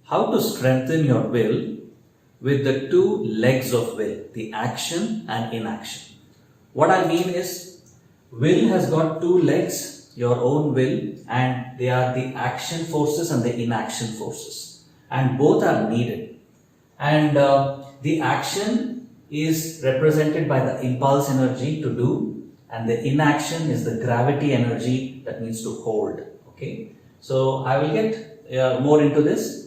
how to strengthen your will with the two legs of will, the action and inaction. What I mean is, will has got two legs, your own will, and they are the action forces and the inaction forces, and both are needed. And the action is represented by the impulse energy to do, and the inaction is the gravity energy that means to hold. Okay, so I will get more into this.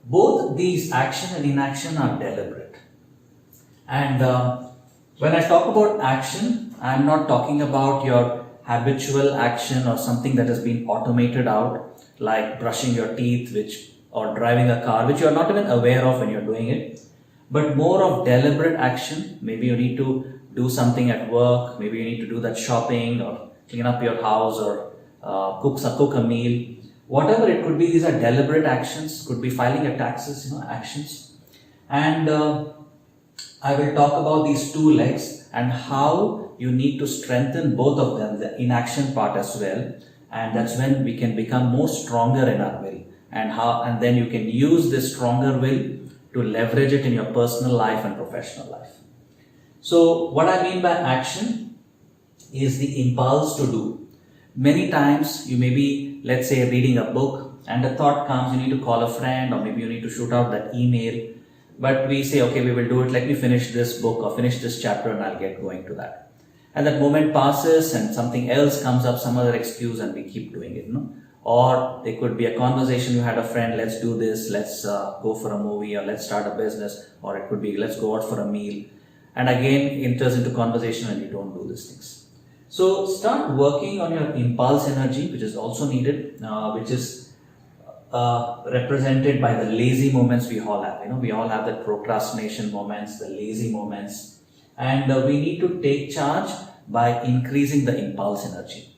Both these action and inaction are deliberate. And when I talk about action, I am not talking about your habitual action or something that has been automated out, like brushing your teeth, or driving a car, which you are not even aware of when you are doing it, but more of deliberate action. Maybe you need to do something at work, maybe you need to do that shopping or clean up your house or cook a meal. Whatever it could be, these are deliberate actions. Could be filing your taxes, actions. And I will talk about these two legs and how you need to strengthen both of them, the inaction part as well. And that's when we can become more stronger in our will. And then you can use this stronger will to leverage it in your personal life and professional life. So what I mean by action is the impulse to do. Many times you may be, let's say, reading a book and a thought comes, you need to call a friend or maybe you need to shoot out that email. But we say, okay, we will do it. Let me finish this book or finish this chapter and I'll get going to that. And that moment passes and something else comes up, some other excuse, and we keep doing it. Or there could be a conversation, you had a friend, let's do this, let's go for a movie, or let's start a business, or it could be let's go out for a meal. And again, it enters into conversation and you don't do these things. So start working on your impulse energy, which is also needed, which is represented by the lazy moments we all have. We all have the procrastination moments, the lazy moments, and we need to take charge by increasing the impulse energy.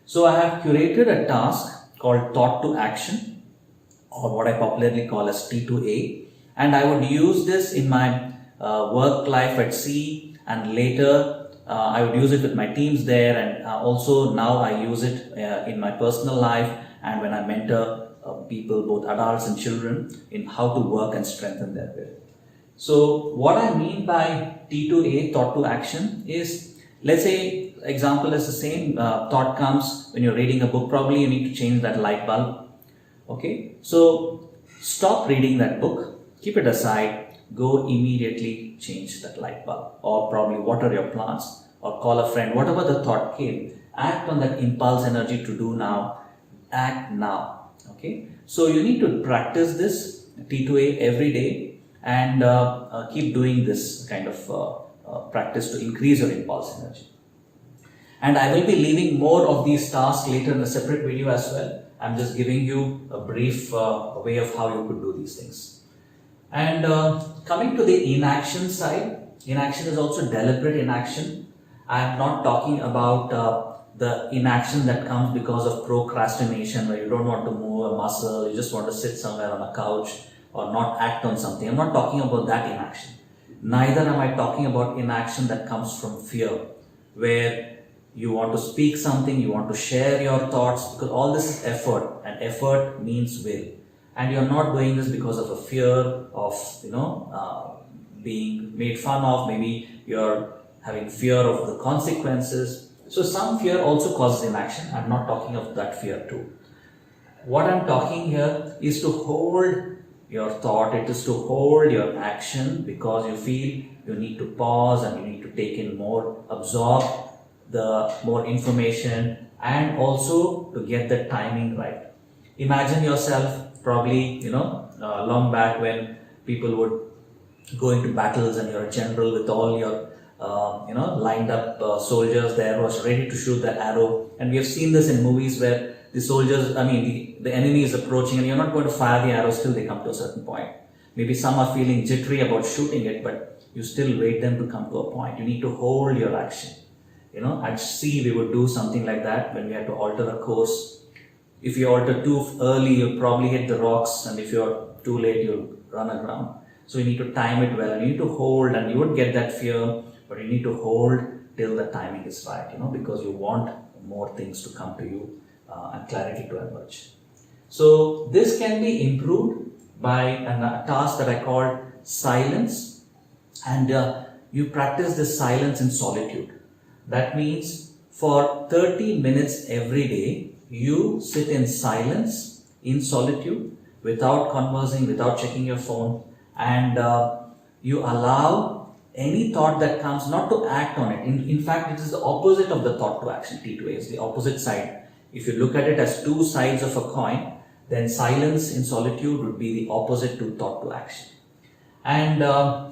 So I have curated a task called Thought to Action, or what I popularly call as T2A, and I would use this in my work life at sea, and later I would use it with my teams there, and also now I use it in my personal life and when I mentor people, both adults and children, in how to work and strengthen their will. So what I mean by T2A, Thought to Action, is, let's say, example is the same, thought comes when you're reading a book, probably you need to change that light bulb. Okay, so stop reading that book, keep it aside, go immediately change that light bulb, or probably water your plants, or call a friend, whatever the thought came, act on that impulse energy to do now, act now. Okay, so you need to practice this T2A every day and keep doing this kind of practice to increase your impulse energy. And I will be leaving more of these tasks later in a separate video as well. I'm just giving you a brief way of how you could do these things. And coming to the inaction side, inaction is also deliberate inaction. I'm not talking about the inaction that comes because of procrastination, where you don't want to move a muscle, you just want to sit somewhere on a couch or not act on something. I'm not talking about that inaction. Neither am I talking about inaction that comes from fear, where you want to speak something, you want to share your thoughts, because all this is effort, and effort means will. And you're not doing this because of a fear of, being made fun of. Maybe you're having fear of the consequences. So some fear also causes inaction. I'm not talking of that fear too. What I'm talking here is to hold your thought, it is to hold your action, because you feel you need to pause and you need to take in more, absorb the more information, and also to get the timing right. Imagine yourself probably, long back when people would go into battles and you're a general with all your, lined up soldiers there was ready to shoot that arrow. And we have seen this in movies where the soldiers, the enemy is approaching and you're not going to fire the arrows till they come to a certain point. Maybe some are feeling jittery about shooting it, but you still wait them to come to a point. You need to hold your action. At sea we would do something like that when we had to alter a course. If you alter too early, you'll probably hit the rocks, and if you're too late, you'll run aground. So you need to time it well, and you need to hold, and you would get that fear, but you need to hold till the timing is right, because you want more things to come to you and clarity to emerge. So this can be improved by a task that I called silence, and you practice this silence in solitude. That means for 30 minutes every day, you sit in silence, in solitude, without conversing, without checking your phone, and you allow any thought that comes not to act on it. In fact, it is the opposite of the thought to action. T2A is the opposite side. If you look at it as two sides of a coin, then silence in solitude would be the opposite to thought to action. And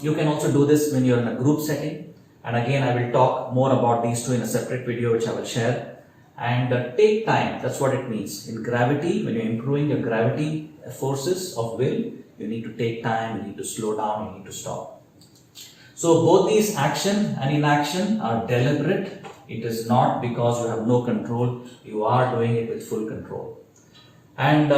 you can also do this when you're in a group setting. And again, I will talk more about these two in a separate video, which I will share. And take time, that's what it means. In gravity, when you're improving your gravity forces of will, you need to take time, you need to slow down, you need to stop. So both these action and inaction are deliberate. It is not because you have no control, you are doing it with full control. And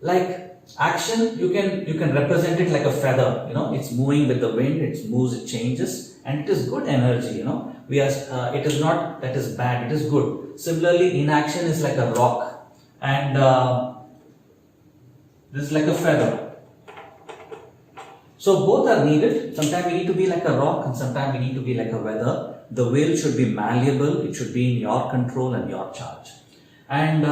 like action, you can represent it like a feather, it's moving with the wind, it moves, it changes, and it is good energy, it is not that is bad, it is good. Similarly, inaction is like a rock, and this is like a feather. So both are needed. Sometimes we need to be like a rock, and sometimes we need to be like a feather. The will should be malleable, it should be in your control and your charge. And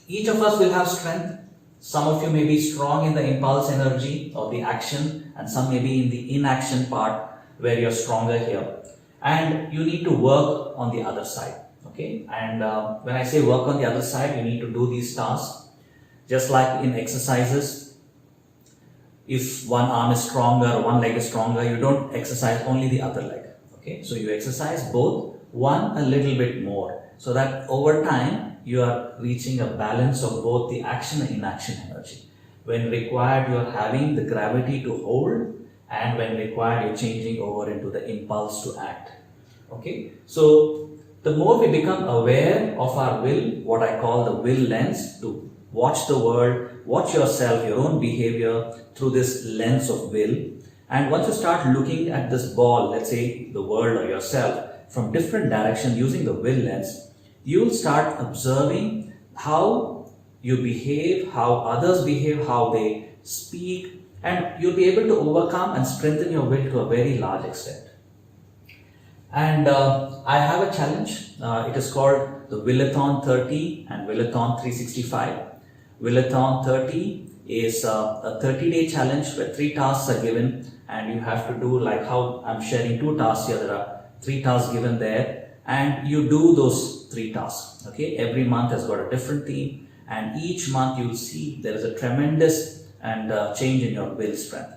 each of us will have strength. Some of you may be strong in the impulse energy or the action, and some may be in the inaction part where you're stronger here. And you need to work on the other side. Okay? And when I say work on the other side, you need to do these tasks. Just like in exercises, if one arm is stronger, one leg is stronger, you don't exercise only the other leg. Okay? So you exercise both, one a little bit more, so that over time you are reaching a balance of both the action and inaction energy. When required, you are having the gravity to hold, and when required, you're changing over into the impulse to act. Okay? So the more we become aware of our will, what I call the will lens, to watch the world, watch yourself, your own behavior through this lens of will. And once you start looking at this ball, let's say the world or yourself, from different directions using the will lens, you will start observing how you behave, how others behave, how they speak, and you'll be able to overcome and strengthen your will to a very large extent. And I have a challenge. It is called the WILLATHON 30 and WILLATHON 365. WILLATHON 30 is a 30-day challenge where 3 tasks are given, and you have to do like how I'm sharing 2 tasks here. There are 3 tasks given there, and you do those 3 tasks. Okay, every month has got a different theme, and each month you will see there is a tremendous and change in your will strength.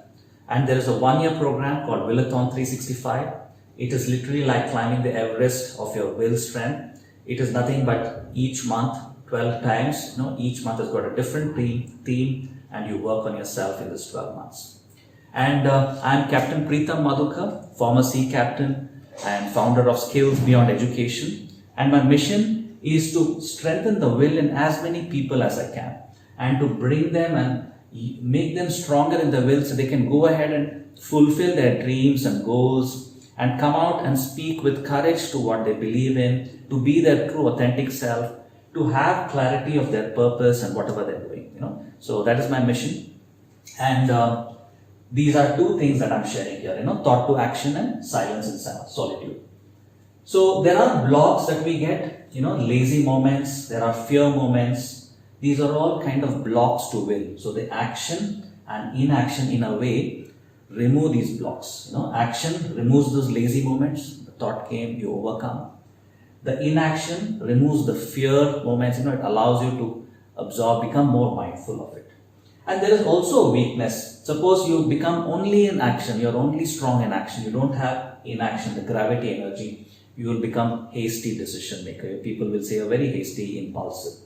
And there is a 1-year program called WILLATHON 365. It is literally like climbing the Everest of your will strength. It is nothing but each month 12 times. Each month has got a different theme, and you work on yourself in this 12 months. And I am Captain Preetham Madhukar, former Sea Captain and founder of Skills Beyond Education. And my mission is to strengthen the will in as many people as I can, and to bring them and make them stronger in the will so they can go ahead and fulfill their dreams and goals and come out and speak with courage to what they believe in, to be their true authentic self, to have clarity of their purpose and whatever they're doing. So that is my mission. And these are 2 things that I'm sharing here, thought to action and silence and solitude. So there are blocks that we get, lazy moments, there are fear moments. These are all kind of blocks to will. So the action and inaction in a way remove these blocks. Action removes those lazy moments. The thought came, you overcome. The inaction removes the fear moments. It allows you to absorb, become more mindful of it. And there is also a weakness. Suppose you become only in action, you're only strong in action, you don't have inaction, the gravity energy, you will become hasty decision maker. People will say you're very hasty, impulsive.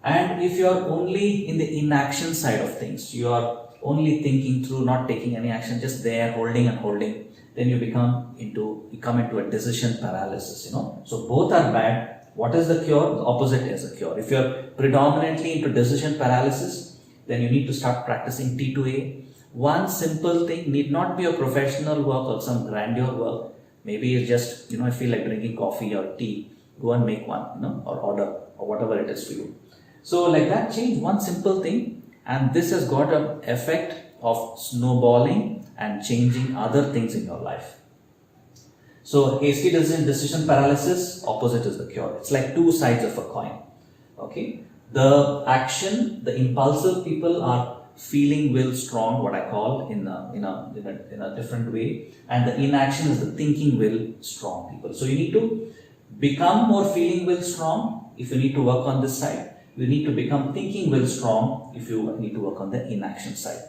And if you're only in the inaction side of things, you are only thinking through, not taking any action, just there holding and holding, then you come into a decision paralysis. So both are bad. What is the cure? The opposite is a cure. If you're predominantly into decision paralysis, then you need to start practicing T2A. One simple thing, need not be a professional work or some grandeur work. Maybe it's just, I feel like drinking coffee or tea. Go and make one, or order, or whatever it is for you. So like that, change one simple thing, and this has got an effect of snowballing and changing other things in your life. So hasty decision paralysis, opposite is the cure. It's like two sides of a coin. Okay, the action, the impulsive people are feeling will strong, what I call in a different way, and the inaction is the thinking will strong people. So you need to become more feeling will strong if you need to work on this side. You need to become thinking will strong if you need to work on the inaction side.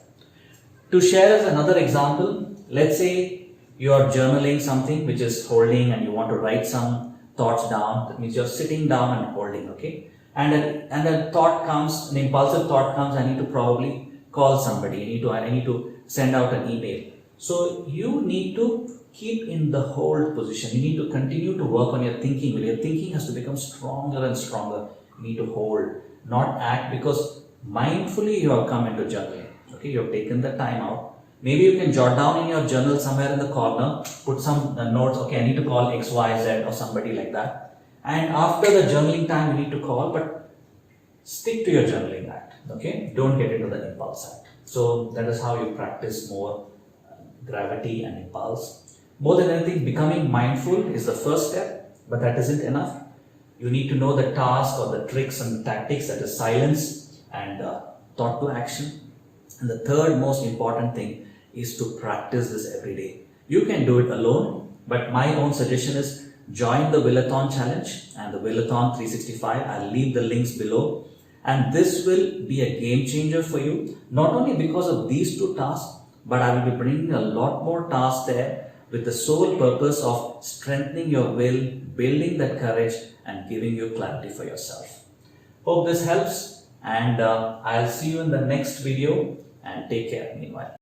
To share as another example, let's say you are journaling something which is holding and you want to write some thoughts down. That means you're sitting down and holding, okay? And a thought comes, an impulsive thought comes, I need to probably call somebody, I need to send out an email. So you need to keep in the hold position. You need to continue to work on your thinking. Your thinking has to become stronger and stronger. You need to hold, not act, because mindfully you have come into journaling. Okay, you have taken the time out. Maybe you can jot down in your journal somewhere in the corner, put some notes, okay, I need to call X, Y, Z or somebody like that. And after the journaling time, you need to call, but stick to your journaling act, okay? Don't get into the impulse act. So that is how you practice more gravity and impulse. More than anything, becoming mindful is the first step, but that isn't enough. You need to know the task or the tricks and the tactics, that is silence and thought to action. And the third most important thing is to practice this every day. You can do it alone, but my own suggestion is join the WILLATHON challenge and the WILLATHON 365. I'll leave the links below. And this will be a game changer for you, not only because of these two tasks, but I will be bringing a lot more tasks there with the sole purpose of strengthening your will, building that courage, and giving you clarity for yourself. Hope this helps, and I'll see you in the next video, and take care meanwhile.